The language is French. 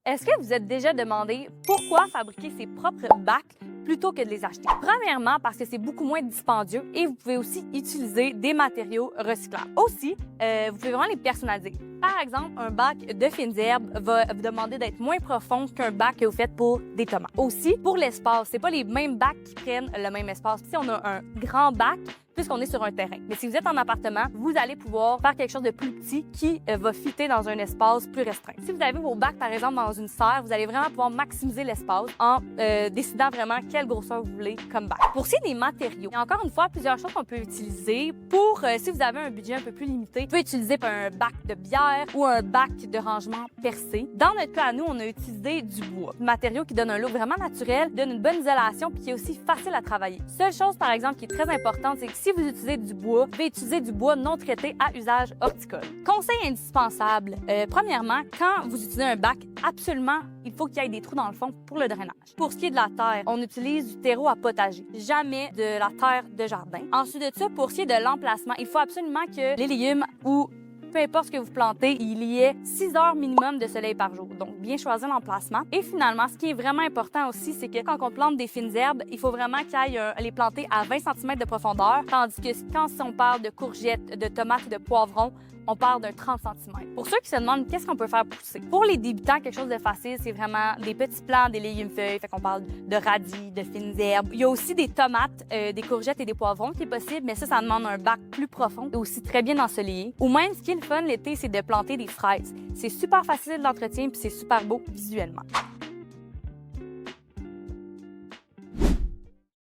Est-ce que vous êtes déjà demandé pourquoi fabriquer ses propres bacs plutôt que de les acheter? Premièrement, parce que c'est beaucoup moins dispendieux et vous pouvez aussi utiliser des matériaux recyclables. Aussi, vous pouvez vraiment les personnaliser. Par exemple, un bac de fines herbes va vous demander d'être moins profond qu'un bac que vous faites pour des tomates. Aussi, pour l'espace, c'est pas les mêmes bacs qui prennent le même espace. Si on a un grand bac, puisqu'on est sur un terrain. Mais si vous êtes en appartement, vous allez pouvoir faire quelque chose de plus petit qui va fitter dans un espace plus restreint. Si vous avez vos bacs, par exemple, dans une serre, vous allez vraiment pouvoir maximiser l'espace en décidant vraiment quelle grosseur vous voulez comme bac. Pour ce qui est des matériaux, il y a encore une fois plusieurs choses qu'on peut utiliser pour, si vous avez un budget un peu plus limité, vous pouvez utiliser un bac de bière ou un bac de rangement percé. Dans notre cas à nous, on a utilisé du bois, un matériau qui donne un look vraiment naturel, donne une bonne isolation puis qui est aussi facile à travailler. Seule chose, par exemple, qui est très importante, c'est que si vous utilisez du bois, vous pouvez utiliser du bois non traité à usage horticole. Conseil indispensable. Premièrement, quand vous utilisez un bac, absolument, il faut qu'il y ait des trous dans le fond pour le drainage. Pour ce qui est de la terre, on utilise du terreau à potager, jamais de la terre de jardin. Ensuite de ça, pour ce qui est de l'emplacement, il faut absolument que les légumes ou peu importe ce que vous plantez, il y ait 6 heures minimum de soleil par jour. Donc, bien choisir l'emplacement. Et finalement, ce qui est vraiment important aussi, c'est que quand on plante des fines herbes, il faut vraiment qu'il aille les planter à 20 cm de profondeur, tandis que quand on parle de courgettes, de tomates et de poivrons, on parle d'un 30 cm. Pour ceux qui se demandent qu'est-ce qu'on peut faire pousser, pour les débutants, quelque chose de facile, c'est vraiment des petits plants, des légumes-feuilles, fait qu'on parle de radis, de fines herbes. Il y a aussi des tomates, des courgettes et des poivrons qui est possible, mais ça demande un bac plus profond et aussi très bien ensoleillé. Ou même, ce qui est le fun l'été, c'est de planter des fraises. C'est super facile d'entretien puis c'est super beau visuellement.